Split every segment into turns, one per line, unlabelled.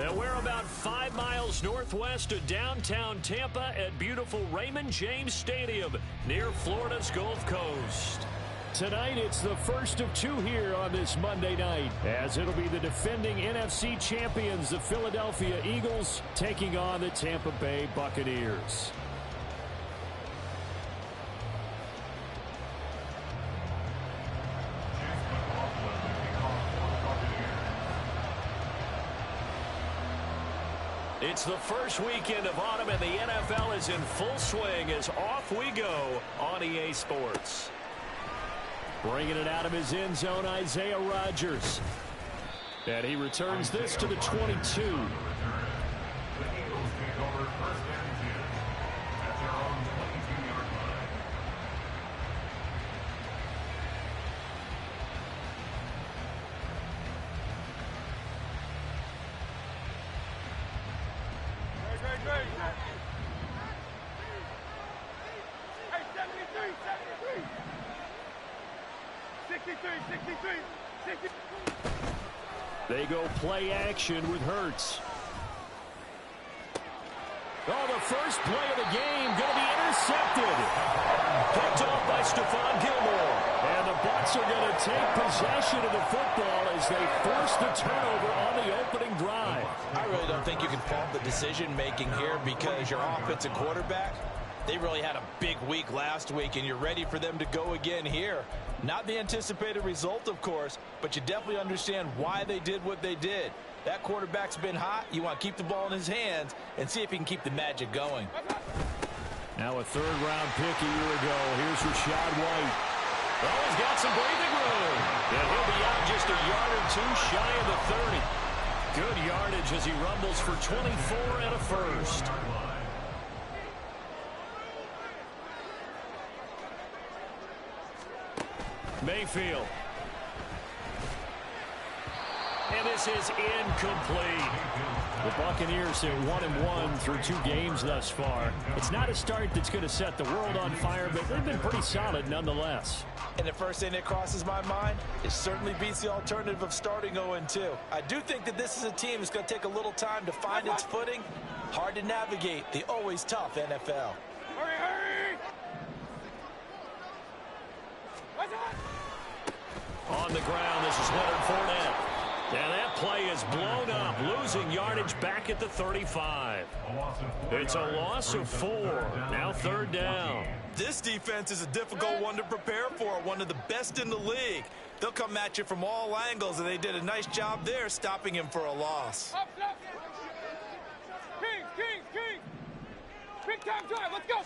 And we're about 5 miles northwest of downtown Tampa at beautiful Raymond James Stadium near Florida's Gulf Coast. Tonight, it's the first of two here on this Monday night, as it'll be the defending NFC champions, the Philadelphia Eagles, taking on the Tampa Bay Buccaneers. It's the first weekend of autumn, and the NFL is in full swing as off we go on EA Sports. Bringing it out of his end zone, Isaiah Rodgers. And he returns this to the 22. They go play action with Hurts. Oh, the first play of the game going to be intercepted. Picked off by Stephon Gilmore. And the Bucs are going to take possession of the football as they force the turnover on the opening drive.
I really don't think you can fault the decision-making here because your offensive quarterback, they really had a big week last week, and you're ready for them to go again here. Not the anticipated result, of course, but you definitely understand why they did what they did. That quarterback's been hot. You want to keep the ball in his hands and see if he can keep the magic going.
Now a third-round pick a year ago. Here's Rachaad White. Oh, he's got some breathing room. And he'll be out just a yard or two shy of the 30. Good yardage as he rumbles for 24 and a first. Mayfield. And this is incomplete. The Buccaneers are 1-1 through 2 games thus far. It's not a start that's going to set the world on fire, but they've been pretty solid nonetheless.
And the first thing that crosses my mind, it certainly beats the alternative of starting 0-2. I do think that this is a team that's going to take a little time to find its footing. Hard to navigate the always tough NFL.
Hurry, hurry!
On the ground, this is Leonard Fournette. And that play is blown up, losing yardage back at the 35. It's a loss of 4. Now third down.
This defense is a difficult one to prepare for, one of the best in the league. They'll come at you from all angles, and they did a nice job there stopping him for a loss.
Kings! Big time drive, let's go!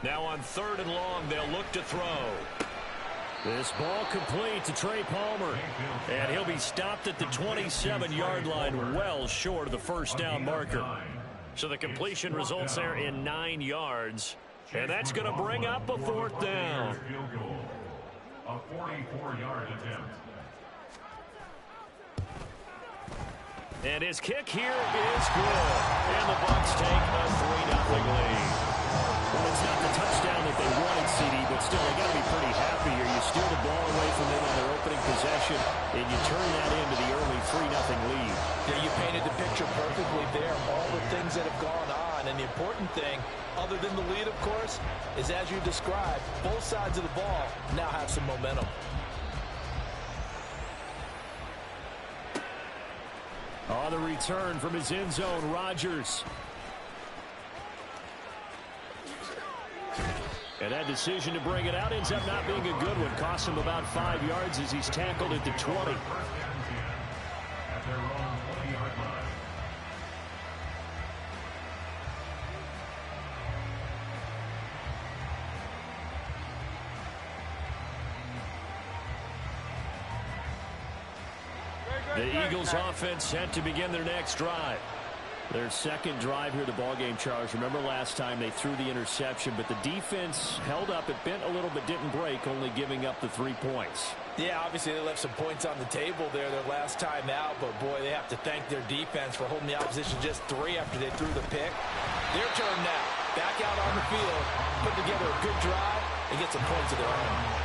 Now on 3rd and long, they'll look to throw. This ball complete to Trey Palmer. And he'll be stopped at the 27-yard line, well short of the first down marker. So the completion results there in 9 yards. And that's going to bring up a 4th down.
A 44-yard attempt.
And his kick here is good. And the Bucs take a 3-0 lead. Well, it's not the touchdown that they wanted, CD, but still, they got to be pretty happy here. You steal the ball away from them on their opening possession, and you turn that into the early 3-0 lead.
Yeah, you painted the picture perfectly there. All the things that have gone on, and the important thing, other than the lead, of course, is as you described, both sides of the ball now have some momentum.
On the return from his end zone, Rodgers. And that decision to bring it out ends up not being a good one. Costs him about 5 yards as he's tackled at the 20. The Eagles offense set to begin their next drive. Their second drive here, the ballgame, Charles. Remember last time they threw the interception, but the defense held up. It bent a little but didn't break, only giving up the 3 points.
Yeah, obviously they left some points on the table there their last time out, but boy, they have to thank their defense for holding the opposition just 3 after they threw the pick. Their turn now. Back out on the field, put together a good drive, and gets a point to their own.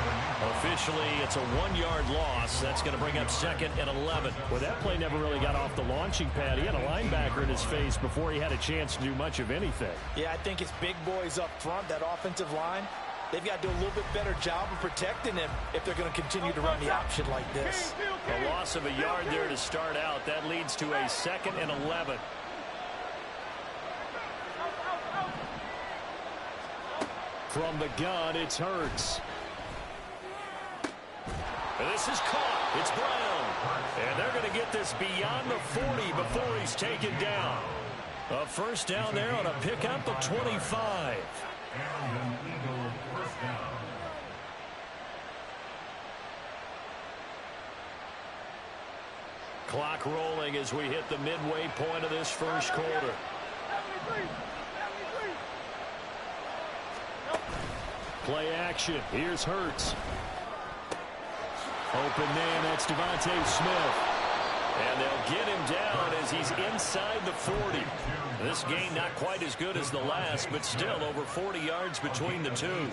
Officially, it's a 1-yard loss. That's going to bring up 2nd and 11.
Well, that play never really got off the launching pad. He had a linebacker in his face before he had a chance to do much of anything.
Yeah, I think it's big boys up front, that offensive line. They've got to do a little bit better job of protecting him if they're going to continue to run the option like this.
A loss of a yard there to start out. That leads to a 2nd and 11.
From the gun, it's Hurts.
This is caught. It's Brown. And they're going to get this beyond the 40 before he's taken down. A first down there on a pickup of 25.
And an Eagle first down.
Clock rolling as we hit the midway point of this first quarter.
Play action. Here's Hurts. Open man, that's Devontae Smith.
And they'll get him down as he's inside the 40. This gain not quite as good as the last, but still over 40 yards between the two.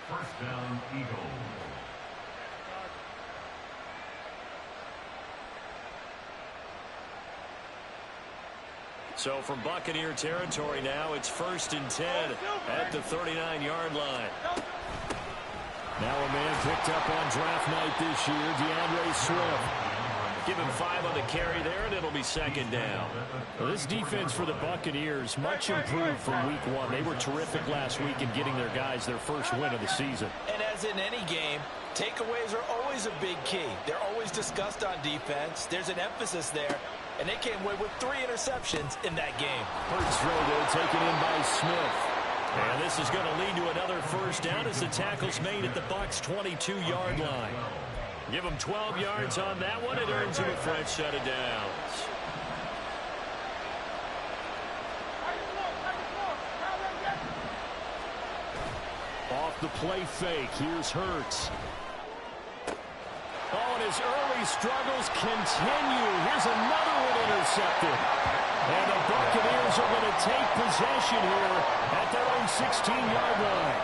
First down, Eagles.
So from Buccaneer territory now, it's 1st and 10 at the 39-yard line.
Now a man picked up on draft night this year, DeAndre Swift.
Give him 5 on the carry there, and it'll be 2nd down.
Well, this defense for the Buccaneers, much improved from week 1. They were terrific last week in getting their guys their first win of the season.
And as in any game, takeaways are always a big key. They're always discussed on defense. There's an emphasis there, and they came away with 3 interceptions in that game.
Hurts throw there, taken in by Smith.
And this is going to lead to another first down as the tackle's made at the Bucs' 22-yard line. Give him 12 yards on that one. It earns him a fresh set of downs.
Off the play fake, here's Hurts. Oh, and his early struggles continue. Here's another one intercepted. And the Buccaneers are going to take possession here at their own 16-yard line.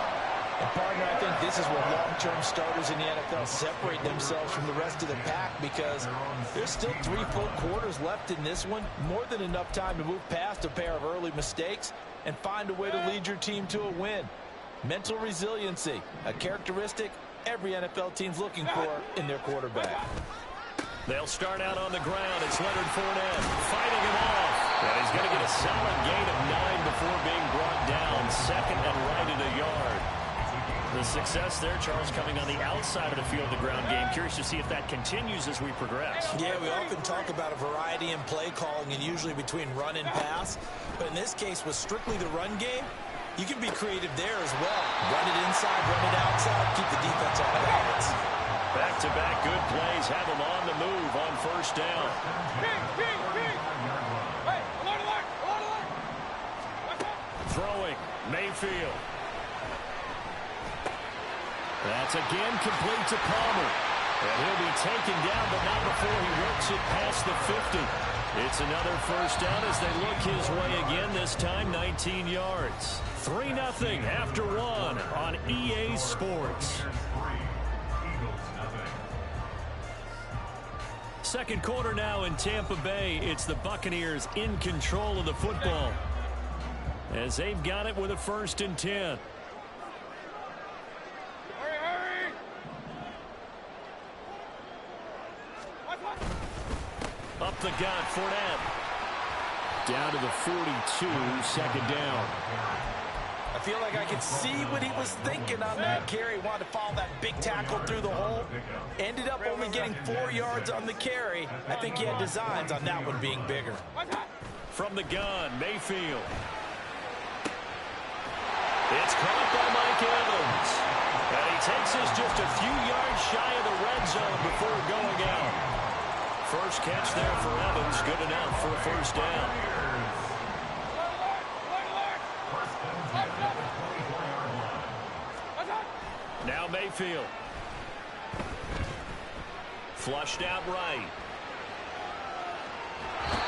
And partner, I think this is where long-term starters in the NFL separate themselves from the rest of the pack, because there's still 3 full quarters left in this one. More than enough time to move past a pair of early mistakes and find a way to lead your team to a win. Mental resiliency, a characteristic every NFL team's looking for in their quarterback.
They'll start out on the ground. It's Leonard Fournette fighting him off. And he's going to get a solid gain of 9 before being brought down. 2nd and right at a yard. The success there, Charles, coming on the outside of the field, the ground game. Curious to see if that continues as we progress.
Yeah, we often talk about a variety in play calling and usually between run and pass. But in this case, with strictly the run game, you can be creative there as well. Run it inside, run it outside, keep the defense off balance.
Back-to-back good plays have him on the move on first down.
Throwing, Mayfield. That's again complete to Palmer. And he'll be taken down, but not before he works it past the 50. It's another first down as they look his way again, this time 19 yards. 3-0 after 1 on EA Sports. Second quarter now in Tampa Bay. It's the Buccaneers in control of the football, as they've got it with a 1st and 10. Up the gut, Fournette. Down to the 42, 2nd down.
I feel like I could see what he was thinking on that carry. Wanted to follow that big tackle through the hole. Ended up only getting 4 yards on the carry. I think he had designs on that one being bigger.
From the gun, Mayfield. It's caught by Mike Evans. And he takes us just a few yards shy of the red zone before going out. First catch there for Evans. Good enough for a first down. Now Mayfield. Flushed out right.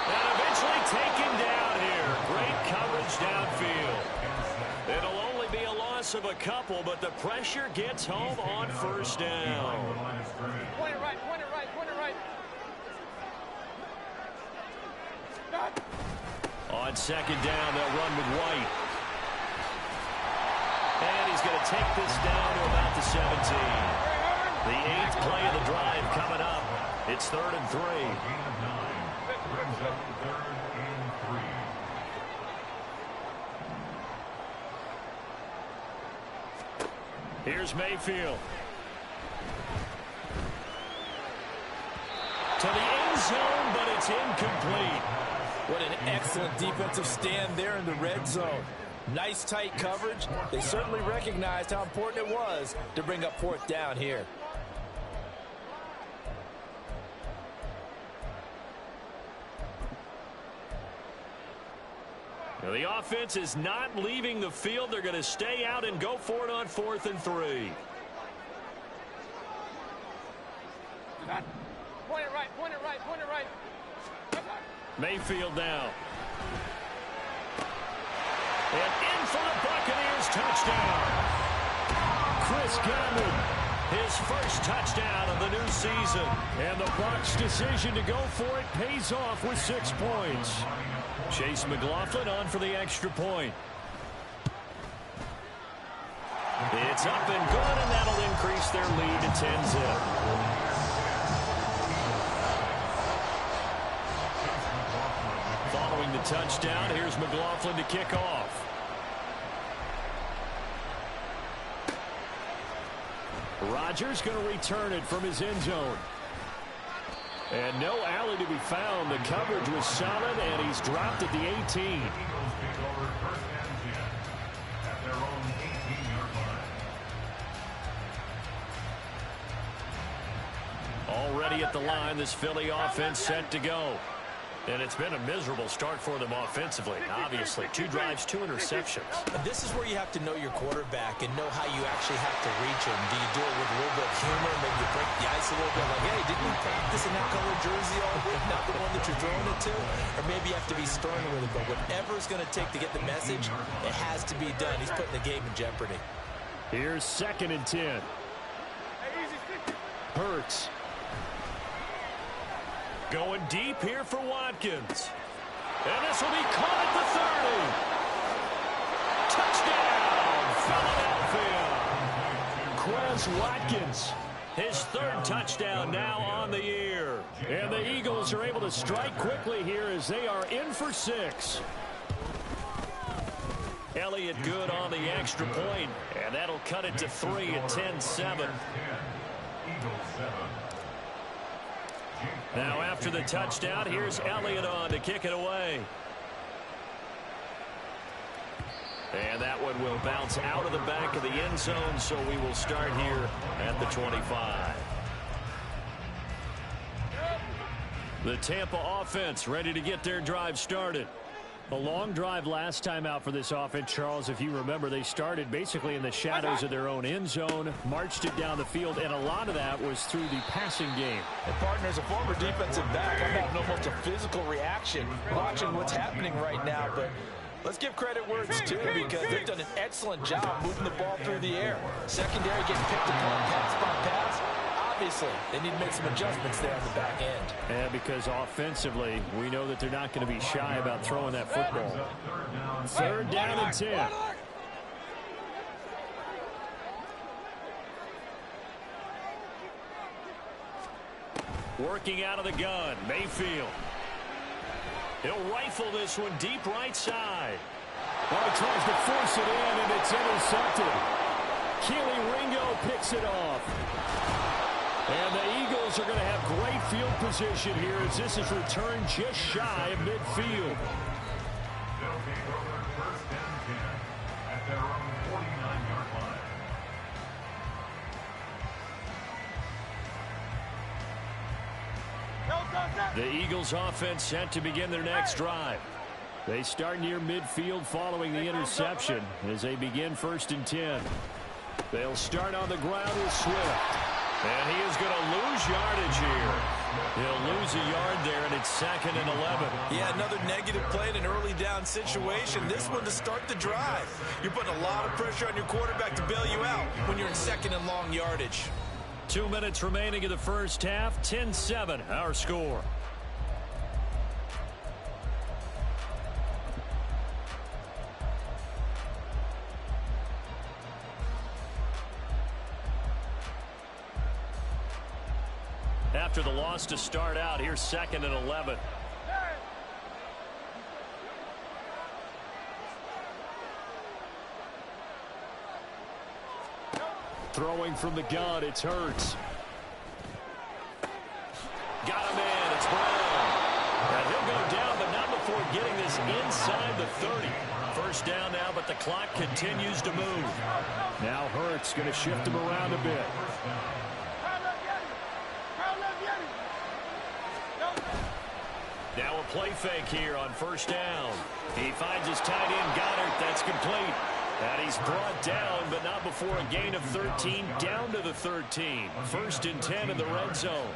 And eventually taken down here. Great coverage downfield. It'll only be a loss loss of a couple, but the pressure gets home on first down.
Point it right, point it right, point it right.
On second down, they'll run with White. And he's going to take this down to about the 17. The 8th play of the drive coming up. It's 3rd and 3.
Brings up 3rd and 3.
Here's Mayfield. To the end zone, but it's incomplete.
What an excellent defensive stand there in the red zone. Nice tight coverage. They certainly recognized how important it was to bring up 4th down here.
Now the offense is not leaving the field. They're going to stay out and go for it on 4th and 3.
Point it right, point it right, point it right.
Mayfield now. And in for the Buccaneers touchdown. Chris Godwin, his first touchdown of the new season. And the Bucs' decision to go for it pays off with 6 points. Chase McLaughlin on for the extra point. It's up and good, and that'll increase their lead to 10-zip. Following the touchdown, here's McLaughlin to kick off. Rodgers going to return it from his end zone. And no alley to be found. The coverage was solid, and he's dropped at the 18.
Eagles pick over 1st and 10 at their own 18-yard line.
Already at the line, this Philly offense set to go. And it's been a miserable start for them offensively. Obviously, 2 drives, 2 interceptions.
And this is where you have to know your quarterback and know how you actually have to reach him. Do you do it with a little bit of humor? Maybe you break the ice a little bit. Like, hey, didn't we practice in that color jersey all week? Not the one that you're throwing it to? Or maybe you have to be stern with it. But whatever it's going to take to get the message, it has to be done. He's putting the game in jeopardy.
Here's 2nd and 10. Hurts. Going deep here for Watkins. And this will be caught at the 30. Touchdown, Philadelphia. Quez Watkins. His 3rd touchdown now on the year. And the Eagles are able to strike quickly here as they are in for 6. Elliott good on the extra point, and that'll cut it to 3 at 10-7. Now after the touchdown, here's Elliott on to kick it away. And that one will bounce out of the back of the end zone, so we will start here at the 25. The Tampa offense ready to get their drive started. A long drive last time out for this offense, Charles. If you remember, they started basically in the shadows of their own end zone, marched it down the field, and a lot of that was through the passing game.
And partner, as a former defensive back, I'm having almost a physical reaction watching what's happening right now. But let's give credit where it's due, because they've done an excellent job moving the ball through the air. Secondary getting picked apart pass by pass. Obviously, they need to make some adjustments there on the back end.
Yeah, because offensively, we know that they're not going to be shy about throwing that football. 3rd down and 10. Working out of the gun, Mayfield. He'll rifle this one deep right side.
Well, he tries to force it in, and it's intercepted. Keely Ringo picks it off. And the Eagles are going to have great field position here as this is returned just shy of midfield.
They'll take over 1st and 10 at their own 49-yard line.
The Eagles offense set to begin their next drive. They start near midfield following the interception as they begin 1st and 10. They'll start on the ground with Swift. And he is going to lose yardage here. He'll lose a yard there, and it's 2nd and 11.
Yeah, another negative play in an early down situation. This one to start the drive. You're putting a lot of pressure on your quarterback to bail you out when you're in 2nd and long yardage.
2 minutes remaining in the first half. 10-7, our score. After the loss to start out, here's 2nd and 11. Throwing from the gun, it's Hurts. Got him in, it's Brown. And he'll go down, but not before getting this inside the 30. First down now, but the clock continues to move. Now Hurts going to shift him around a bit. Now a play fake here on first down. He finds his tight end, Goddard. That's complete. And he's brought down, but not before a gain of 13, down to the 13. 1st and 10 in the red zone.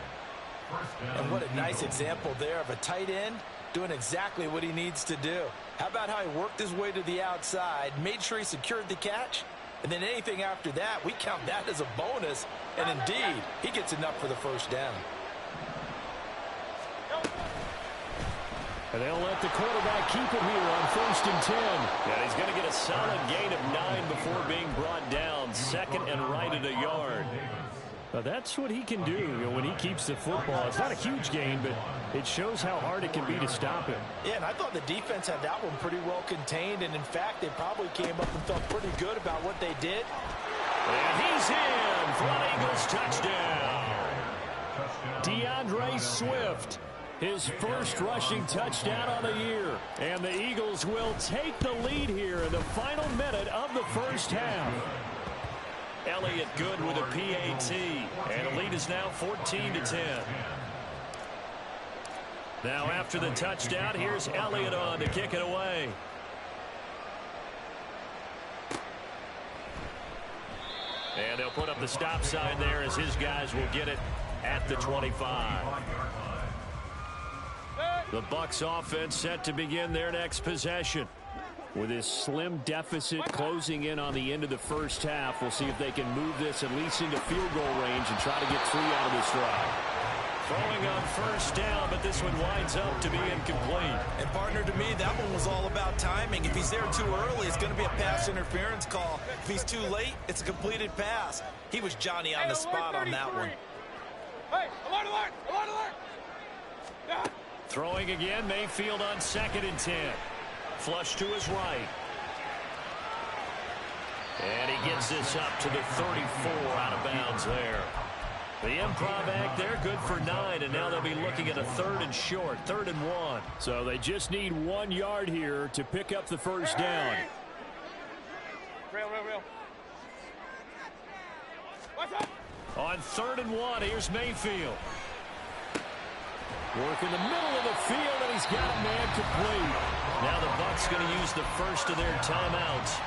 And what a nice example there of a tight end doing exactly what he needs to do. How about how he worked his way to the outside, made sure he secured the catch, and then anything after that, we count that as a bonus. And indeed, he gets enough for the first down.
And they'll let the quarterback keep it here on 1st and 10. And he's going to get a solid gain of 9 before being brought down. 2nd and right at a yard. Now that's what he can do, when he keeps the football. It's not a huge gain, but it shows how hard it can be to stop him.
Yeah, and I thought the defense had that one pretty well contained. And in fact, they probably came up and felt pretty good about what they did.
And he's in for an Eagles touchdown. DeAndre Swift. His first rushing touchdown on the year. And the Eagles will take the lead here in the final minute of the first half. Elliott good with a PAT. And the lead is now 14-10. Now after the touchdown, here's Elliott on to kick it away. And they'll put up the stop sign there as his guys will get it at the 25. The Bucs offense set to begin their next possession. With this slim deficit closing in on the end of the first half, we'll see if they can move this at least into field goal range and try to get 3 out of this drive. Throwing on first down, but this one winds up to be incomplete.
And partner, to me, that one was all about timing. If he's there too early, it's going to be a pass interference call. If he's too late, it's a completed pass. He was Johnny on the spot on that one.
Hey, alert, alert, alert, alert. Yeah.
Throwing again, Mayfield on 2nd and 10. Flush to his right. And he gets this up to the 34, out of bounds there. The improv act there, good for 9, and now they'll be looking at a 3rd and short, 3rd and 1. So they just need 1 yard here to pick up the first down.
Real. What's up?
On 3rd and 1, here's Mayfield. Work in the middle of the field, and he's got a man complete. Now the Bucs going to use the first of their timeouts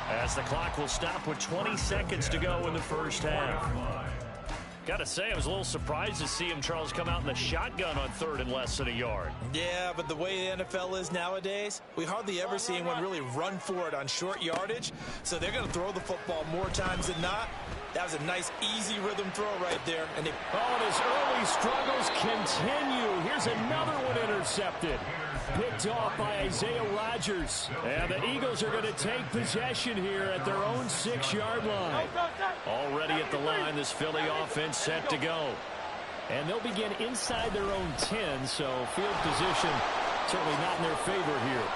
as the clock will stop with 20 seconds to go in the first half. Got to say, I was a little surprised to see him, Charles, come out in the shotgun on 3rd and less than a yard.
Yeah, but the way the NFL is nowadays, we hardly ever see anyone really run for it on short yardage. So they're going to throw the football more times than not. That was a nice, easy rhythm throw right there. And his
early struggles continue. Here's another one intercepted. Picked off by Isaiah Rodgers. And the Eagles are going to take possession here at their own 6-yard line. Already at the line, this Philly offense set to go. And they'll begin inside their own 10, so field position certainly not in their favor here.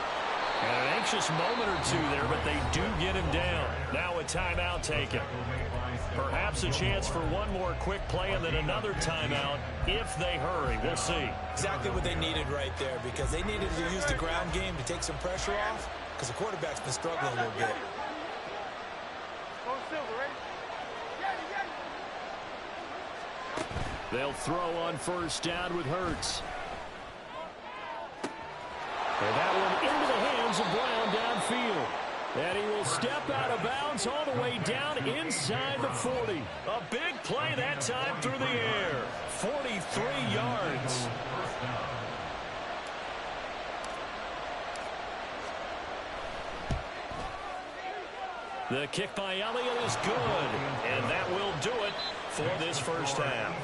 And an anxious moment or two there, but they do get him down. Now a timeout taken. Perhaps a chance for one more quick play and then another timeout if they hurry. We'll see.
Exactly what they needed right there, because they needed to use the ground game to take some pressure off, because the quarterback's been struggling a little bit.
They'll throw on first down with Hurts. And that one into the hands of Brown downfield. And he will step out of bounds all the way down inside the 40. A big play that time through the air. 43 yards. The kick by Elliott is good, and that will do it for this first half.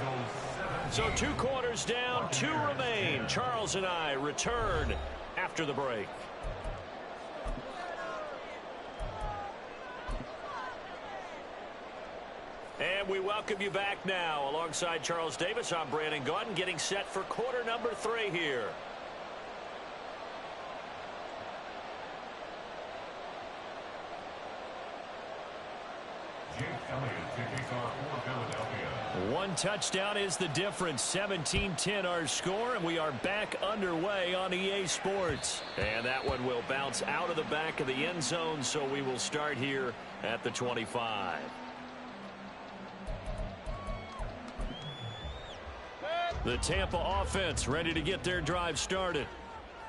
So 2 quarters down, 2 remain. Charles and I return after the break. And we welcome you back now. Alongside Charles Davis, I'm Brandon Gaudin, getting set for quarter number 3 here. One touchdown is the difference. 17-10 our score, and we are back underway on EA Sports. And that one will bounce out of the back of the end zone, so we will start here at the 25. The Tampa offense ready to get their drive started.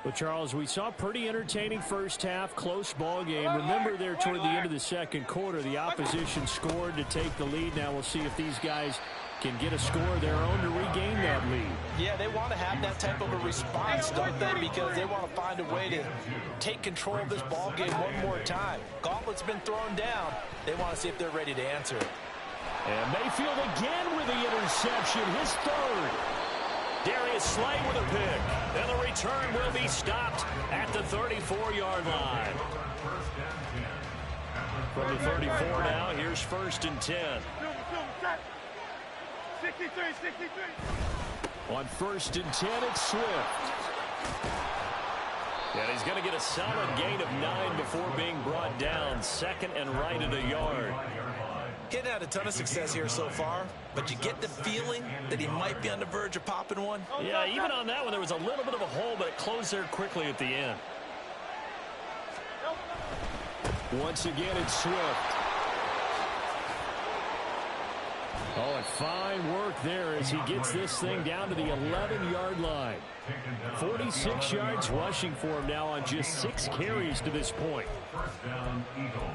Well, Charles, we saw a pretty entertaining first half, close ball game. Remember there toward the end of the second quarter, the opposition scored to take the lead. Now we'll see if these guys can get a score of their own to regain that lead.
Yeah, they want to have that type of a response, don't they? Because they want to find a way to take control of this ball game one more time. Gauntlet's been thrown down. They want to see if they're ready to answer it.
And Mayfield again with the interception, his third. Darius Slay with a pick. And the return will be stopped at the 34-yard line. From the 34 now, here's 1st and 10.
63.
On 1st and 10, it's Swift. And he's going to get a solid gain of 9 before being brought down. 2nd and right at a yard.
He hadn't had a ton of success here so far, but you get the feeling that he might be on the verge of popping one.
Yeah, even on that one, there was a little bit of a hole, but it closed there quickly at the end. Once again, it's Swift. Oh, and fine work there as he gets this thing down to the 11-yard line. 46 yards rushing for him now on just 6 carries to this point.
First down, Eagles.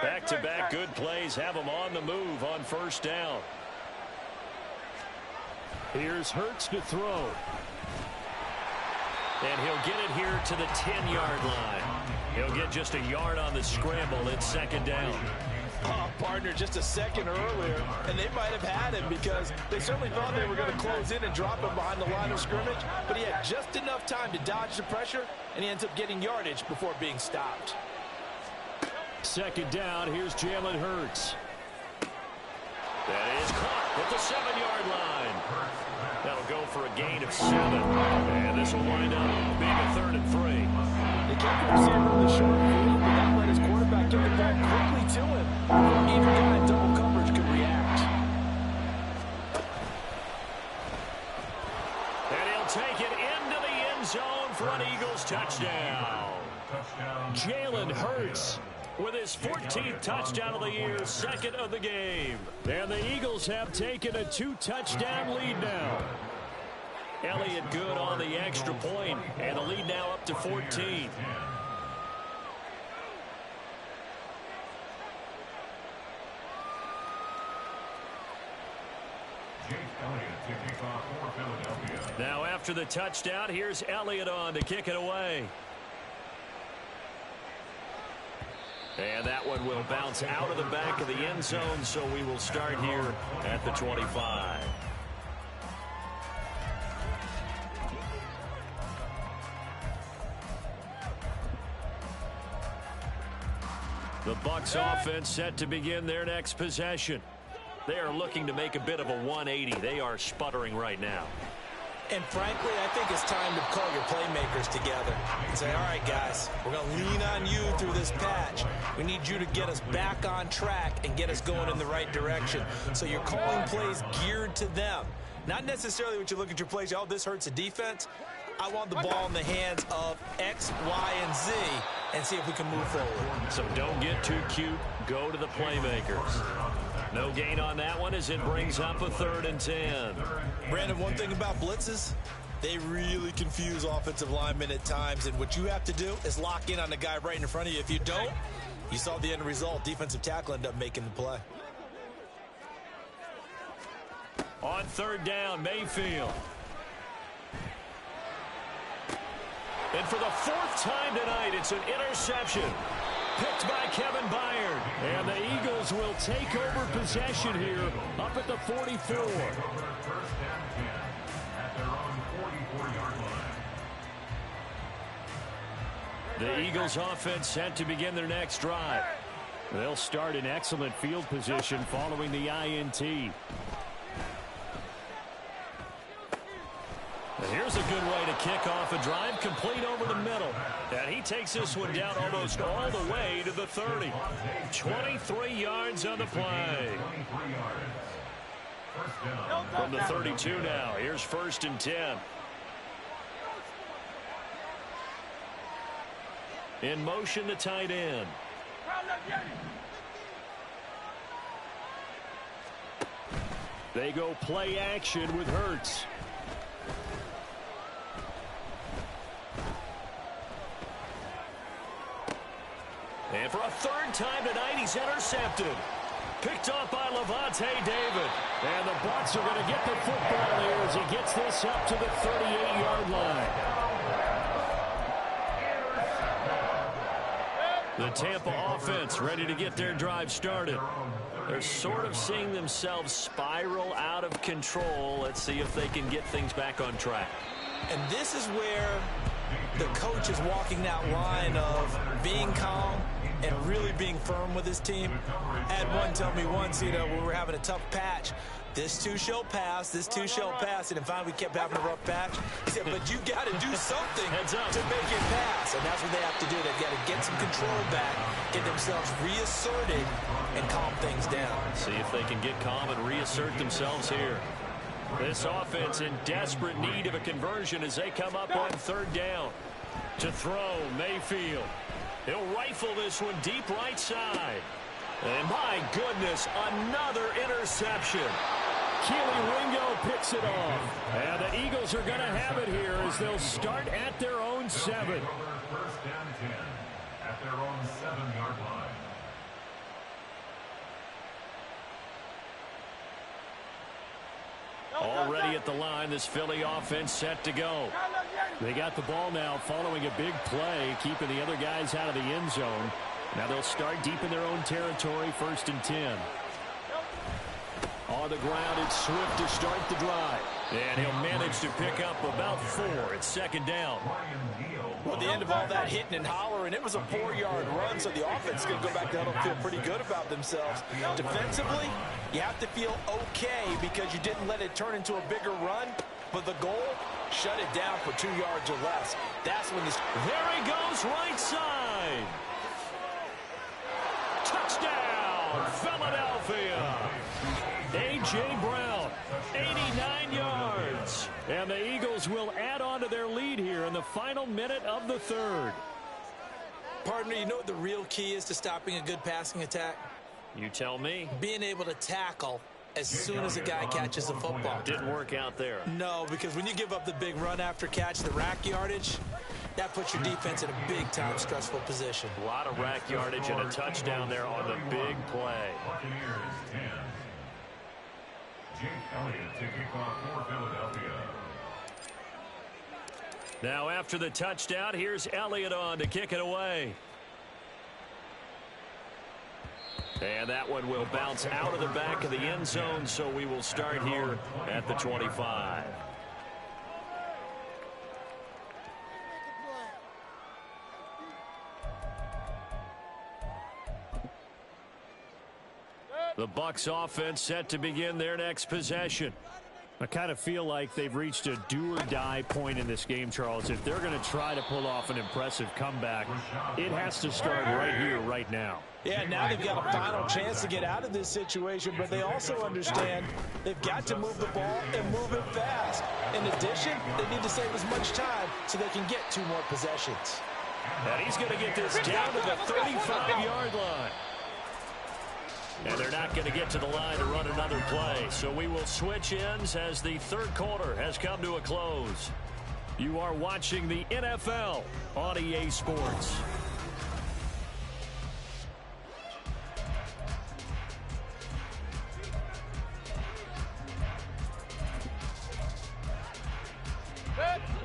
Back-to-back good plays have him on the move on 1st down. Here's Hurts to throw. And he'll get it here to the 10-yard line. He'll get just a yard on the scramble. It's 2nd down.
Oh, partner, just a second earlier, and they might have had him because they certainly thought they were going to close in and drop him behind the line of scrimmage, but he had just enough time to dodge the pressure, and he ends up getting yardage before being stopped.
2nd down, here's Jalen Hurts. That is caught at the 7-yard line. That'll go for a gain of 7. And this will wind up being a 3rd and 3.
They kept the receiver in the short field, but that let his quarterback get the ball quickly to him before either guy in double coverage could react.
And he'll take it into the end zone for an Eagles touchdown. Jalen Hurts with his 14th touchdown of the year, 2nd of the game. And the Eagles have taken a 2-touchdown lead now. Elliott good on the extra point, and the lead now up to 14. Now after the touchdown, here's Elliott on to kick it away. And that one will bounce out of the back of the end zone, so we will start here at the 25. The Bucs offense set to begin their next possession. They are looking to make a bit of a 180. They are sputtering right now.
And frankly, I think it's time to call your playmakers together and say, all right, guys, we're going to lean on you through this patch. We need you to get us back on track and get us going in the right direction. So you're calling plays geared to them. Not necessarily what you look at your plays, oh, this hurts the defense. I want the ball in the hands of X, Y, and Z and see if we can move forward.
So don't get too cute. Go to the playmakers. No gain on that one as it brings up a 3rd and 10.
Brandon, one thing about blitzes, they really confuse offensive linemen at times, and what you have to do is lock in on the guy right in front of you. If you don't, you saw the end result. Defensive tackle ended up making the play.
On 3rd down, Mayfield. And for the 4th time tonight, it's an interception. Picked by Kevin Byard. And the Eagles will take over possession here up at the 44.
First and 10 at their own 44-yard line.
The Eagles offense set to begin their next drive. They'll start in excellent field position following the INT. And here's a good way to kick off a drive, complete over the middle. And he takes this one down almost all the way to the 30. 23 yards on the play. From the 32 now, here's 1st and 10. In motion, the tight end. They go play action with Hurts. And for a 3rd time tonight, he's intercepted. Picked off by Levante David. And the Bucs are going to get the football here as he gets this up to the 38-yard line. The Tampa offense ready to get their drive started. They're sort of seeing themselves spiral out of control. Let's see if they can get things back on track.
And this is where the coach is walking that line of being calm and really being firm with his team. I had one tell me once, when we were having a tough patch, this too shall pass, this too shall pass. And finally we kept having a rough patch. He said, but you got to do something to make it pass. And that's what they have to do. They've got to get some control back, get themselves reasserted, and calm things down.
See if they can get calm and reassert themselves here. This offense in desperate need of a conversion as they come up on 3rd down. To throw, Mayfield. He'll rifle this one deep right side. And my goodness, another interception. Keely Ringo picks it off. And the Eagles are going to have it here as they'll start at their own 7.
First and 10 at their own 7-yard line.
Already at the line, this Philly offense set to go. They got the ball now following a big play, keeping the other guys out of the end zone. Now they'll start deep in their own territory, 1st and 10. On the ground, it's Swift to start the drive. And he'll manage to pick up about 4. It's 2nd down.
Well, at the end of all that hitting and hollering, it was a 4-yard run, so the offense is going to go back down and feel pretty good about themselves. Defensively, you have to feel okay because you didn't let it turn into a bigger run, but the goal, shut it down for 2 yards or less. That's when this...
There he goes, right side. Touchdown, Philadelphia. A.J. Brown, 89 yards. And the Eagles will add on to their lead here in the final minute of the 3rd.
Pardon me, you know what the real key is to stopping a good passing attack?
You tell me.
Being able to tackle as soon as a guy catches the football.
Didn't work out there.
No, because when you give up the big run after catch, the rack yardage, that puts your defense in a big-time stressful position.
A lot of rack yardage and a touchdown there on the big play.
Buccaneers 10. Jake Elliott to kick off for Philadelphia.
Now after the touchdown, here's Elliott on to kick it away. And that one will bounce out of the back of the end zone, so we will start here at the 25. The Bucs offense set to begin their next possession. I kind of feel like they've reached a do-or-die point in this game, Charles. If they're going to try to pull off an impressive comeback, it has to start right here, right now.
Yeah, now they've got a final chance to get out of this situation, but they also understand they've got to move the ball and move it fast. In addition, they need to save as much time so they can get 2 more possessions.
And he's going to get this down to the 35-yard line. And they're not going to get to the line to run another play. So we will switch ends as the third quarter has come to a close. You are watching the NFL on EA Sports.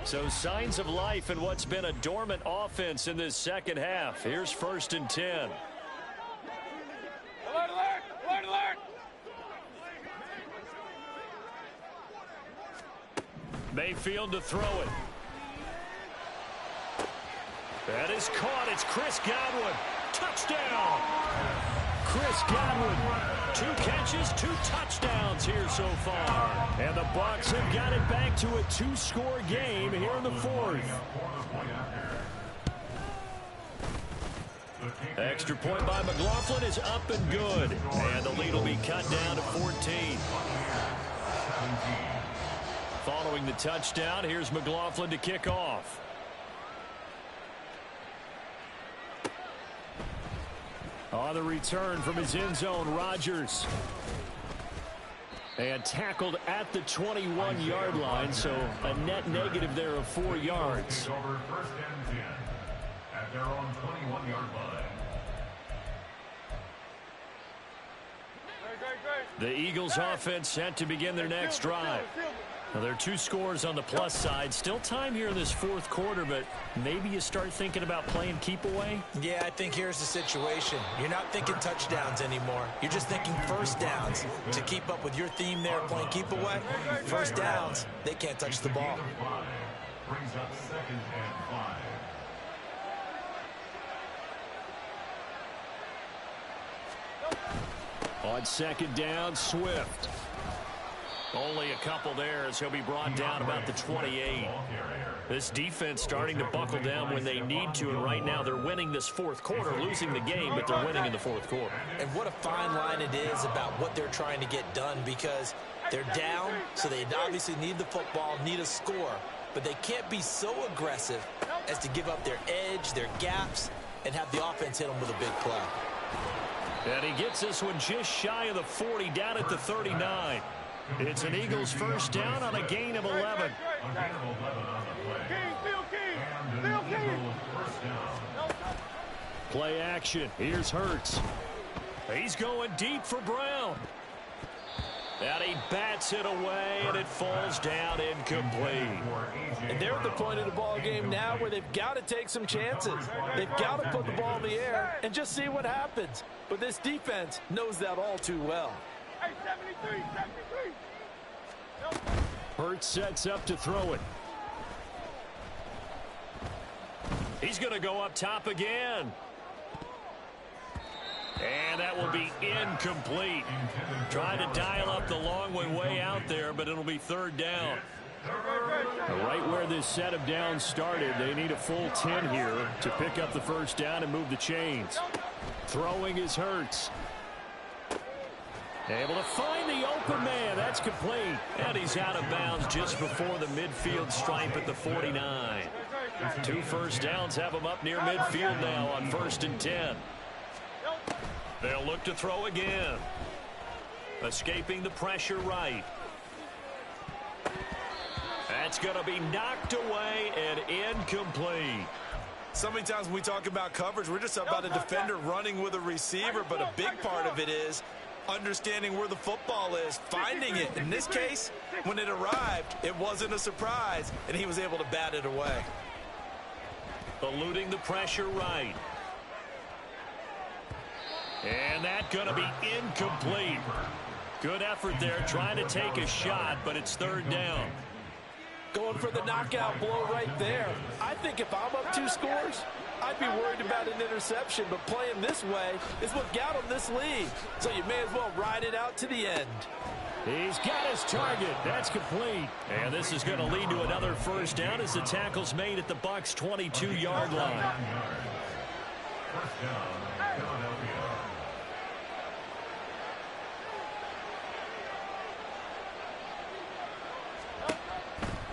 So signs of life in what's been a dormant offense in this second half. Here's 1st and 10.
Alert, alert! Alert, alert!
Mayfield to throw it. That is caught. It's Chris Godwin. Touchdown! Chris Godwin. 2 catches, 2 touchdowns here so far. And the Bucs have got it back to a 2-score game here in the 4th. Extra point by McLaughlin is up and good. And the lead will be cut down to 14. Following the touchdown, here's McLaughlin to kick off. On the return from his end zone, Rodgers. And tackled at the 21-yard line, so a net negative there of 4 yards.
Over 1st and 10 at their own 21-yard line.
The Eagles offense set to begin their next drive. Now, there are 2 scores on the plus side. Still time here in this 4th quarter, but maybe you start thinking about playing keep away?
Yeah, I think here's the situation. You're not thinking touchdowns anymore. You're just thinking first downs. To keep up with your theme there, playing keep away, first downs, they can't touch the ball.
Brings up 2nd and 5.
On 2nd down, Swift. Only a couple there as he'll be brought down about the 28. This defense starting to buckle down when they need to, and right now they're winning this 4th quarter, losing the game, but they're winning in the 4th quarter.
And what a fine line it is about what they're trying to get done, because they're down, so they obviously need the football, need a score, but they can't be so aggressive as to give up their edge, their gaps, and have the offense hit them with a big play.
And he gets this one just shy of the 40, down at the 39. It's an Eagles first down on a gain of 11. Play action. Here's Hurts. He's going deep for Brown. And he bats it away, and it falls down incomplete.
And they're at the point of the ball game now where they've got to take some chances. They've got to put the ball in the air and just see what happens. But this defense knows that all too well.
Hey, 73, 73.
Hurts sets up to throw it. He's going to go up top again. And that will be incomplete. Trying to dial up the long way out there, but it'll be 3rd down. Right where this set of downs started, they need a full 10 here to pick up the first down and move the chains. Throwing is Hurts. Able to find the open man. That's complete. And he's out of bounds just before the midfield stripe at the 49. 2 first downs have him up near midfield now on 1st and 10. They'll look to throw again. Escaping the pressure right. That's going to be knocked away and incomplete.
So many times when we talk about coverage, we're just about a defender running with a receiver, but a big part of it is understanding where the football is, finding it. In this case, when it arrived, it wasn't a surprise, and he was able to bat it away.
Eluding the pressure right. And that's going to be incomplete. Good effort there, trying to take a shot, but it's 3rd down.
Going for the knockout blow right there. I think if I'm up 2 scores, I'd be worried about an interception, but playing this way is what got him this lead. So you may as well ride it out to the end.
He's got his target. That's complete. And this is going to lead to another first down as the tackle's made at the Bucs' 22-yard line.
First down, Philadelphia.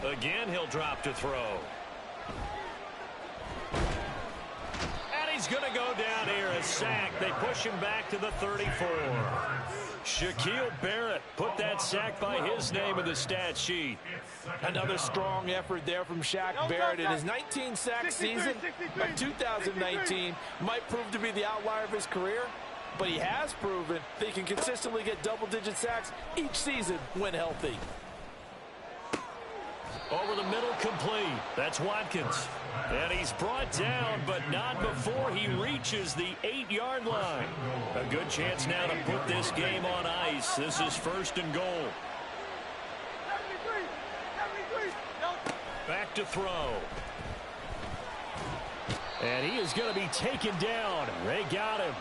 Again, he'll drop to throw. sack. They push him back to the 34. Shaquille Barrett put that sack by his name in the stat sheet.
Another strong effort there from Shaq Barrett in his 19-sack season of 2019. Might prove to be the outlier of his career, but he has proven that he can consistently get double-digit sacks each season when healthy.
Over the middle, complete. That's Watkins. And he's brought down, but not before he reaches the 8-yard line. A good chance now to put this game on ice. This is 1st and goal. Back to throw. And he is going to be taken down. They got him,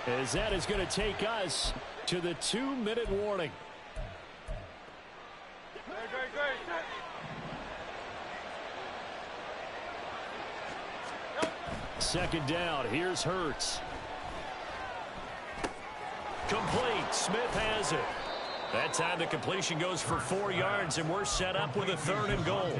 as that is going to take us to the 2-minute warning. Second down. Here's Hurts. Complete. Smith has it. That time the completion goes for 4 yards, and we're set up with a 3rd and goal.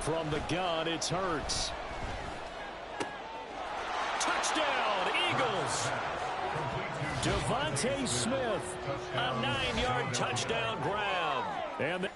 From the gun, it's Hurts. Touchdown, Eagles. Devontae Smith, a 9-yard touchdown grab. And